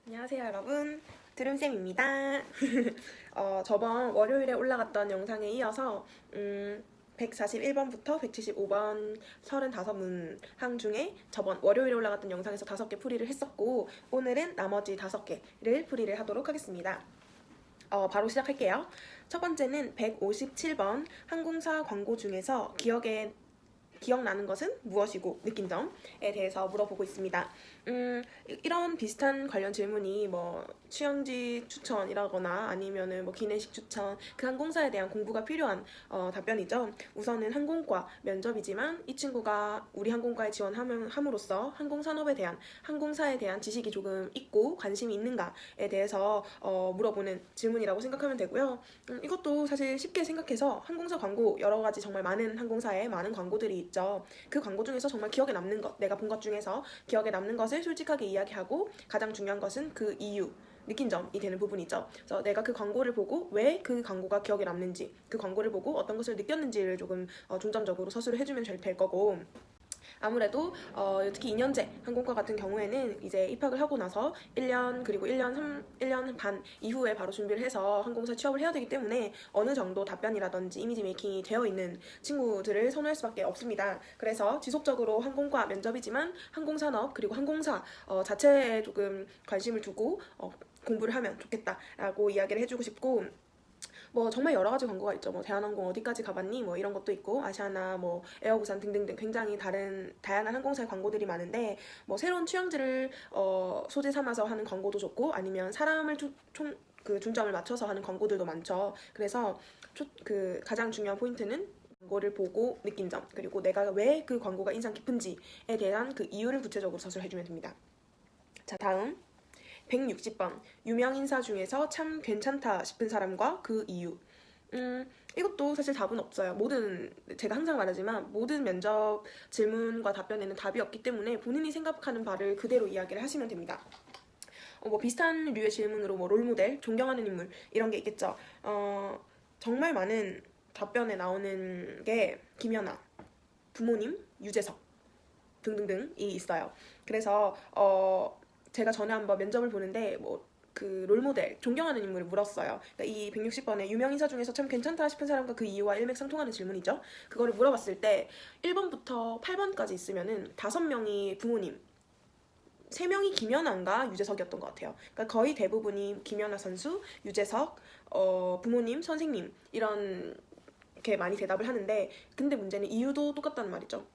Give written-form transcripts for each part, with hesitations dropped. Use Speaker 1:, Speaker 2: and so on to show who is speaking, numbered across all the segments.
Speaker 1: 안녕하세요 여러분, 드름쌤입니다. 저번 월요일에 올라갔던 영상에 이어서 141번부터 175번 35문항 중에 저번 월요일에 올라갔던 영상에서 5개 풀이를 했었고, 오늘은 나머지 5개를 풀이를 하도록 하겠습니다. 바로 시작할게요. 첫 번째는 157번 항공사 광고 중에서 기억나는 것은 무엇이고 느낀 점에 대해서 물어보고 있습니다. 이런 비슷한 관련 질문이 뭐 취향지 추천이라거나 아니면은 뭐 기내식 추천, 그 항공사에 대한 공부가 필요한 답변이죠. 우선은 항공과 면접이지만 이 친구가 우리 항공과에 지원함으로써 항공산업에 대한, 항공사에 대한 지식이 조금 있고 관심이 있는가에 대해서 물어보는 질문이라고 생각하면 되고요. 이것도 사실 쉽게 생각해서 항공사 광고, 여러 가지 정말 많은 항공사에 많은 광고들이 있죠. 그 광고 중에서 정말 기억에 남는 것, 내가 본 것 중에서 기억에 남는 것을 솔직하게 이야기하고, 가장 중요한 것은 그 이유, 느낀 점이 되는 부분이죠. 그래서 내가 그 광고를 보고 왜 그 광고가 기억에 남는지, 그 광고를 보고 어떤 것을 느꼈는지를 조금 중점적으로 서술을 해주면 될 거고, 아무래도 특히 2년제 항공과 같은 경우에는 이제 입학을 하고 나서 1년 그리고 1년 반 이후에 바로 준비를 해서 항공사 취업을 해야 되기 때문에 어느 정도 답변이라든지 이미지 메이킹이 되어 있는 친구들을 선호할 수밖에 없습니다. 그래서 지속적으로 항공과 면접이지만 항공산업 그리고 항공사 자체에 조금 관심을 두고 공부를 하면 좋겠다라고 이야기를 해주고 싶고, 뭐 정말 여러 가지 광고가 있죠. 뭐 대한항공 어디까지 가봤니? 뭐 이런 것도 있고, 아시아나 뭐 에어부산 등등등 굉장히 다양한 항공사의 광고들이 많은데, 뭐 새로운 취향지를 소재 삼아서 하는 광고도 좋고, 아니면 사람을 중점을 맞춰서 하는 광고들도 많죠. 그래서 가장 중요한 포인트는 광고를 보고 느낀 점, 그리고 내가 왜 그 광고가 인상 깊은지에 대한 그 이유를 구체적으로 서술해주면 됩니다. 자, 다음 160번 유명 인사 중에서 참 괜찮다 싶은 사람과 그 이유. 이것도 사실 답은 없어요. 제가 항상 말하지만 모든 면접 질문과 답변에는 답이 없기 때문에 본인이 생각하는 바를 그대로 이야기를 하시면 됩니다. 뭐 비슷한 류의 질문으로 뭐 롤모델, 존경하는 인물 이런 게 있겠죠. 정말 많은 답변에 나오는 게 김연아, 부모님, 유재석 등등등이 있어요. 그래서 제가 전에 한번 면접을 보는데 그 롤모델, 존경하는 인물을 물었어요. 그러니까 이 160번에 유명 인사 중에서 참 괜찮다 싶은 사람과 그 이유와 일맥상통하는 질문이죠. 그거를 물어봤을 때 1번부터 8번까지 있으면은 5명이 부모님, 3명이 김연아인가 유재석이었던 것 같아요. 그러니까 거의 대부분이 김연아 선수, 유재석, 부모님, 선생님 이렇게 많이 대답을 하는데, 근데 문제는 이유도 똑같다는 말이죠.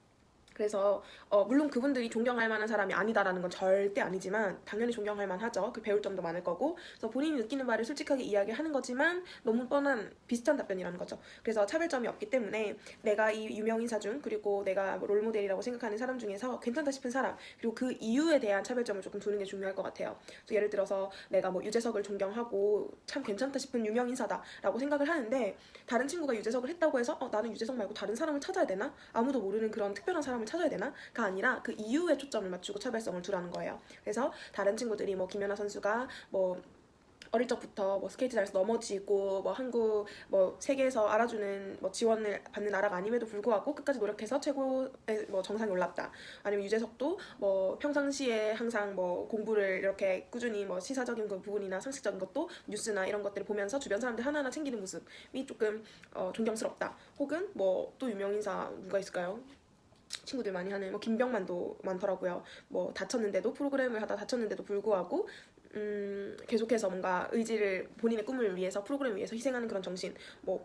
Speaker 1: 그래서 물론 그분들이 존경할 만한 사람이 아니다라는 건 절대 아니지만 당연히 존경할 만하죠. 그 배울 점도 많을 거고, 그래서 본인이 느끼는 바를 솔직하게 이야기하는 거지만 너무 뻔한 비슷한 답변이라는 거죠. 그래서 차별점이 없기 때문에 내가 이 유명인사 중, 그리고 내가 뭐 롤모델이라고 생각하는 사람 중에서 괜찮다 싶은 사람, 그리고 그 이유에 대한 차별점을 조금 두는 게 중요할 것 같아요. 그래서 예를 들어서 내가 뭐 유재석을 존경하고 참 괜찮다 싶은 유명인사다라고 생각을 하는데, 다른 친구가 유재석을 했다고 해서 나는 유재석 말고 다른 사람을 찾아야 되나? 아무도 모르는 그런 특별한 사람을 찾아야 되나?가 아니라 그 이유에 초점을 맞추고 차별성을 두라는 거예요. 그래서 다른 친구들이 뭐 김연아 선수가 뭐 어릴 적부터 뭐 스케이트 잘해서 넘어지고 뭐 한국 뭐 세계에서 알아주는 뭐 지원을 받는 나라가 아님에도 불구하고 끝까지 노력해서 최고의 뭐 정상에 올랐다. 아니면 유재석도 뭐 평상시에 항상 뭐 공부를 이렇게 꾸준히 뭐 시사적인 그 부분이나 상식적인 것도 뉴스나 이런 것들을 보면서 주변 사람들 하나하나 챙기는 모습이 조금 존경스럽다. 혹은 뭐 또 유명인사 누가 있을까요? 친구들 많이 하는 뭐 김병만도 많더라고요. 뭐 다쳤는데도, 프로그램을 하다 다쳤는데도 불구하고 계속해서 뭔가 본인의 꿈을 위해서, 프로그램을 위해서 희생하는 그런 정신, 뭐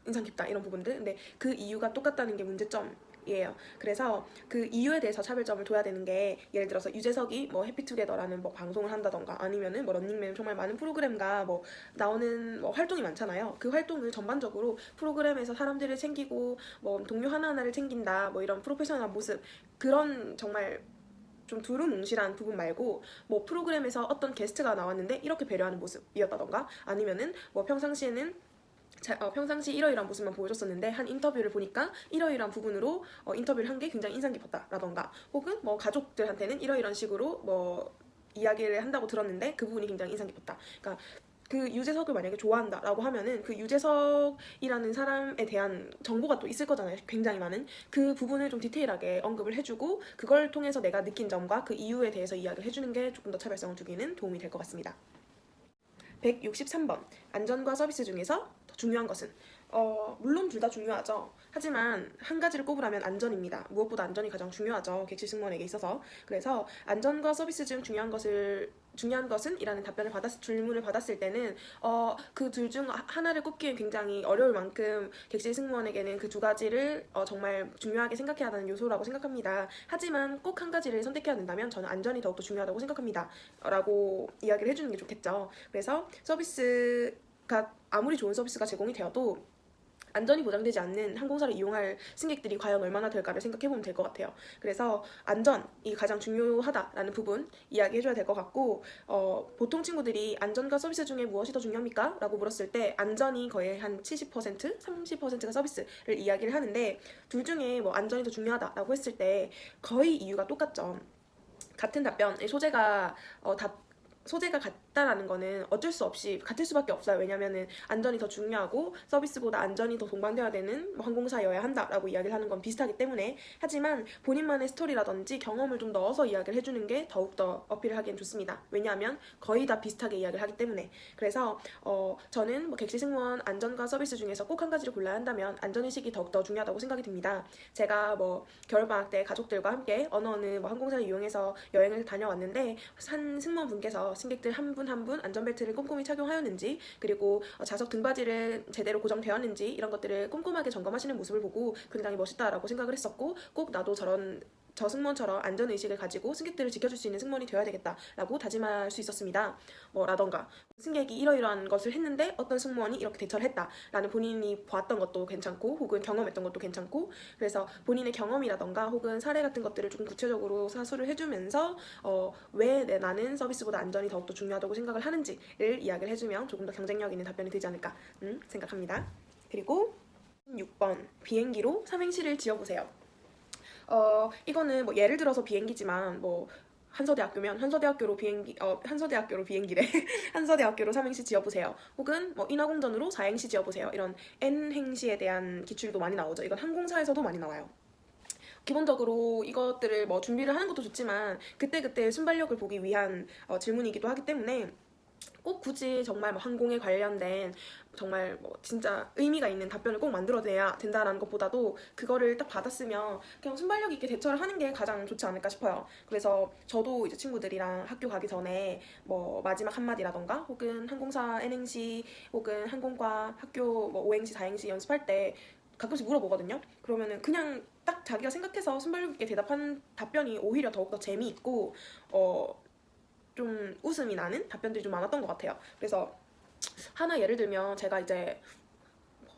Speaker 1: 인상 깊다 이런 부분들. 근데 그 이유가 똑같다는 게 문제점이에요. 그래서 그 이유에 대해서 차별점을 둬야 되는 게, 예를 들어서 유재석이 뭐 해피투게더라는 뭐 방송을 한다던가, 아니면은 뭐 런닝맨 정말 많은 프로그램과 뭐 나오는 뭐 활동이 많잖아요. 그 활동을 전반적으로 프로그램에서 사람들을 챙기고 뭐 동료 하나하나를 챙긴다, 뭐 이런 프로페셔널한 모습, 그런 정말 좀 두루뭉실한 부분 말고, 뭐 프로그램에서 어떤 게스트가 나왔는데 이렇게 배려하는 모습이었다던가, 아니면은 뭐 평상시에는 평상시 이러이러한 모습만 보여줬었는데 한 인터뷰를 보니까 이러이러한 부분으로 인터뷰를 한 게 굉장히 인상 깊었다라던가, 혹은 뭐 가족들한테는 이러이러한 식으로 뭐 이야기를 한다고 들었는데 그 부분이 굉장히 인상 깊었다. 그러니까 그 유재석을 만약에 좋아한다라고 하면은 그 유재석이라는 사람에 대한 정보가 또 있을 거잖아요. 굉장히 많은. 그 부분을 좀 디테일하게 언급을 해주고 그걸 통해서 내가 느낀 점과 그 이유에 대해서 이야기를 해주는 게 조금 더 차별성을 두기는 도움이 될 것 같습니다. 163번. 안전과 서비스 중에서 더 중요한 것은? 물론 둘 다 중요하죠. 하지만 한 가지를 꼽으라면 안전입니다. 무엇보다 안전이 가장 중요하죠. 객실 승무원에게 있어서. 그래서 안전과 서비스 중 중요한 것은? 이라는 질문을 받았을 때는 그 둘 중 하나를 꼽기엔 굉장히 어려울 만큼 객실 승무원에게는 그 두 가지를 정말 중요하게 생각해야 하는 요소라고 생각합니다. 하지만 꼭 한 가지를 선택해야 된다면 저는 안전이 더욱더 중요하다고 생각합니다. 라고 이야기를 해주는 게 좋겠죠. 그래서 서비스가 아무리 좋은 서비스가 제공이 되어도 안전이 보장되지 않는 항공사를 이용할 승객들이 과연 얼마나 될까를 생각해보면 될 것 같아요. 그래서 안전이 가장 중요하다라는 부분 이야기해줘야 될 것 같고 보통 친구들이 안전과 서비스 중에 무엇이 더 중요합니까? 라고 물었을 때 안전이 거의 한 70%, 30%가 서비스를 이야기를 하는데 둘 중에 뭐 안전이 더 중요하다라고 했을 때 거의 이유가 똑같죠. 같은 답변, 소재가 같다라는 거는 어쩔 수 없이 같을 수밖에 없어요. 왜냐면은 안전이 더 중요하고 서비스보다 안전이 더 동반되어야 되는 항공사여야 한다라고 이야기를 하는 건 비슷하기 때문에 하지만 본인만의 스토리라든지 경험을 좀 넣어서 이야기를 해주는 게 더욱더 어필을 하기엔 좋습니다. 왜냐하면 거의 다 비슷하게 이야기를 하기 때문에. 그래서 저는 뭐 객실 승무원 안전과 서비스 중에서 꼭 한 가지를 골라야 한다면 안전의식이 더욱더 중요하다고 생각이 듭니다. 제가 뭐 겨울방학 때 가족들과 함께 어느 뭐 항공사를 이용해서 여행을 다녀왔는데 한 승무원분께서 승객들 한 분 한 분 안전벨트를 꼼꼼히 착용하였는지 그리고 좌석 등받이를 제대로 고정되었는지 이런 것들을 꼼꼼하게 점검하시는 모습을 보고 굉장히 멋있다라고 생각을 했었고 꼭 나도 저 승무원처럼 안전의식을 가지고 승객들을 지켜줄 수 있는 승무원이 되어야 되겠다라고 다짐할 수 있었습니다. 라던가 승객이 이러이러한 것을 했는데 어떤 승무원이 이렇게 대처를 했다라는 본인이 봤던 것도 괜찮고 혹은 경험했던 것도 괜찮고 그래서 본인의 경험이라던가 혹은 사례 같은 것들을 조금 구체적으로 사수를 해주면서 왜 나는 서비스보다 안전이 더욱더 중요하다고 생각을 하는지를 이야기를 해주면 조금 더 경쟁력 있는 답변이 되지 않을까 생각합니다. 그리고 6번 비행기로 삼행시를 지어보세요. 이거는 뭐 예를 들어서 비행기지만 뭐 한서대학교면 한서대학교로 비행기래 한서대학교로 삼행시 지어보세요. 혹은 뭐 인하공전으로 사행시 지어보세요. 이런 N행시에 대한 기출도 많이 나오죠. 이건 항공사에서도 많이 나와요. 기본적으로 이것들을 뭐 준비를 하는 것도 좋지만 그때그때 순발력을 보기 위한 질문이기도 하기 때문에 꼭 굳이 정말 뭐 항공에 관련된 정말 뭐 진짜 의미가 있는 답변을 꼭 만들어내야 된다라는 것보다도 그거를 딱 받았으면 그냥 순발력 있게 대처를 하는 게 가장 좋지 않을까 싶어요. 그래서 저도 이제 친구들이랑 학교 가기 전에 뭐 마지막 한마디라던가 혹은 항공사 N행시 혹은 항공과 학교 뭐 5행시, 4행시 연습할 때 가끔씩 물어보거든요. 그러면은 그냥 딱 자기가 생각해서 순발력 있게 대답하는 답변이 오히려 더욱더 재미있고 좀 웃음이 나는 답변들이 좀 많았던 것 같아요. 그래서 하나 예를 들면 제가 이제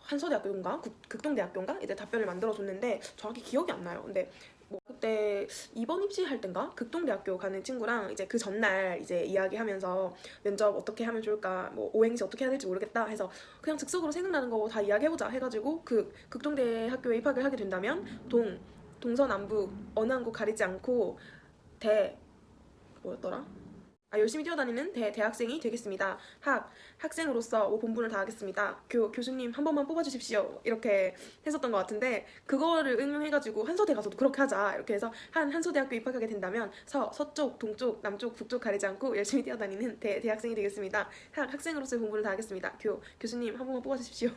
Speaker 1: 한서대학교인가 극동대학교인가 이제 답변을 만들어줬는데 정확히 기억이 안 나요. 근데 뭐 그때 이번 입시할 땐가 극동대학교 가는 친구랑 이제 그 전날 이제 이야기하면서 면접 어떻게 하면 좋을까 뭐 오행시 어떻게 해야 될지 모르겠다 해서 그냥 즉석으로 생각나는 거 다 이야기해보자 해가지고 그 극동대학교에 입학을 하게 된다면 동서남북 어느 한국 가리지 않고 뭐였더라? 열심히 뛰어다니는 대학생이 되겠습니다. 학생으로서 뭐 본분을 다하겠습니다. 교수님 한 번만 뽑아주십시오. 이렇게 했었던 것 같은데 그거를 응용해가지고 한서대 가서도 그렇게 하자. 이렇게 해서 한서대학교 입학하게 된다면 서쪽, 동쪽, 남쪽, 북쪽 가리지 않고 열심히 뛰어다니는 대학생이 되겠습니다. 학생으로서의 본분을 다하겠습니다. 교수님 한 번만 뽑아주십시오.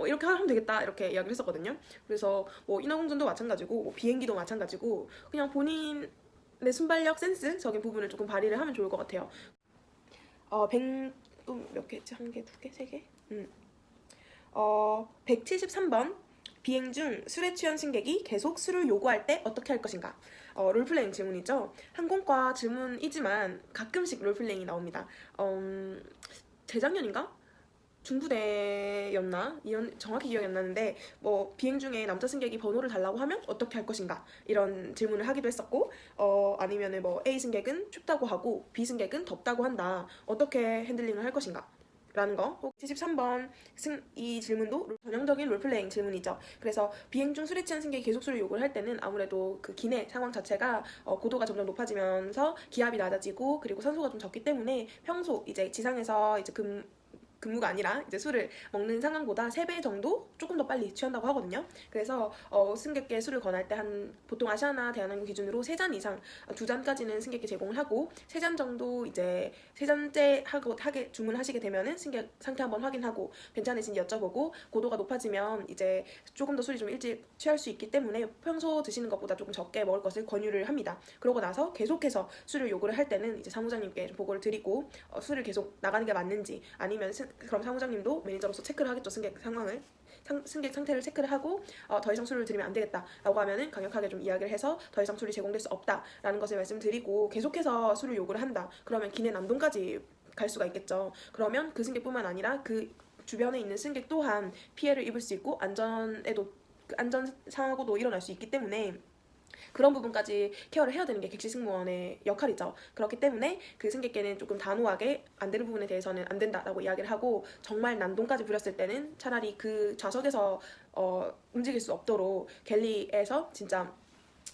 Speaker 1: 이렇게 하면 되겠다. 이렇게 이야기를 했었거든요. 그래서 뭐 인하공전도 마찬가지고 뭐 비행기도 마찬가지고 그냥 본인 내 순발력, 센스적인 부분을 조금 발휘를 하면 좋을 것 같아요. 몇 개지? 한 개, 두 개, 세 개? 173번. 비행 중 술에 취한 승객이 계속 술을 요구할 때 어떻게 할 것인가? 롤플레잉 질문이죠. 항공과 질문이지만 가끔씩 롤플레잉이 나옵니다. 재작년인가? 중부대였나? 정확히 기억이 안 나는데 뭐 비행 중에 남자 승객이 번호를 달라고 하면 어떻게 할 것인가 이런 질문을 하기도 했었고 아니면은 뭐 A 승객은 춥다고 하고 B 승객은 덥다고 한다 어떻게 핸들링을 할 것인가 라는 거. 73번 이 질문도 전형적인 롤플레잉 질문이죠. 그래서 비행 중 술에 취한 승객이 계속 술을 요구를 할 때는 아무래도 그 기내 상황 자체가 고도가 점점 높아지면서 기압이 낮아지고 그리고 산소가 좀 적기 때문에 평소 이제 지상에서 이제 근무가 아니라 이제 술을 먹는 상황보다 3배 정도 조금 더 빨리 취한다고 하거든요. 그래서 승객께 술을 권할 때 보통 아시아나 대한항공 기준으로 3잔 이상 2잔까지는 승객께 제공을 하고 3잔 정도 이제 3잔째 하게 주문하시게 되면은 승객 상태 한번 확인하고 괜찮으신지 여쭤보고 고도가 높아지면 이제 조금 더 술이 좀 일찍 취할 수 있기 때문에 평소 드시는 것보다 조금 적게 먹을 것을 권유를 합니다. 그러고 나서 계속해서 술을 요구를 할 때는 이제 사무장님께 보고를 드리고 술을 계속 나가는 게 맞는지 아니면 그럼 사무장님도 매니저로서 체크를 하겠죠. 승객 상태를 체크를 하고 더 이상 술을 드리면 안 되겠다라고 하면은 강력하게 좀 이야기를 해서 더 이상 술이 제공될 수 없다라는 것을 말씀드리고 계속해서 술을 요구를 한다. 그러면 기내 난동까지 갈 수가 있겠죠. 그러면 그 승객뿐만 아니라 그 주변에 있는 승객 또한 피해를 입을 수 있고 안전 사고도 일어날 수 있기 때문에 그런 부분까지 케어를 해야 되는 게 객실 승무원의 역할이죠. 그렇기 때문에 그 승객께는 조금 단호하게 안 되는 부분에 대해서는 안 된다라고 이야기를 하고 정말 난동까지 부렸을 때는 차라리 그 좌석에서 움직일 수 없도록 갤리에서 진짜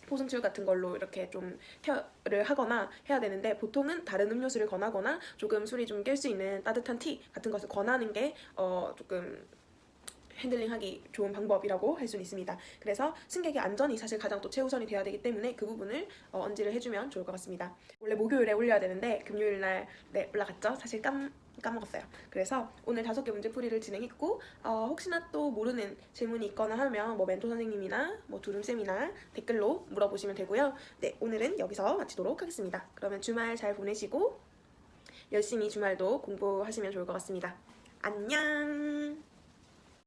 Speaker 1: 포승줄 같은 걸로 이렇게 좀 케어를 하거나 해야 되는데 보통은 다른 음료수를 권하거나 조금 술이 좀 깰 수 있는 따뜻한 티 같은 것을 권하는 게 조금 핸들링하기 좋은 방법이라고 할 수는 있습니다. 그래서 승객의 안전이 사실 가장 또 최우선이 돼야 되기 때문에 그 부분을 언지를 해주면 좋을 것 같습니다. 원래 목요일에 올려야 되는데 금요일날 올라갔죠? 사실 까먹었어요. 그래서 오늘 5개 문제풀이를 진행했고 혹시나 또 모르는 질문이 있거나 하면 멘토 선생님이나 두름쌤이나 댓글로 물어보시면 되고요. 네, 오늘은 여기서 마치도록 하겠습니다. 그러면 주말 잘 보내시고 열심히 주말도 공부하시면 좋을 것 같습니다. 안녕!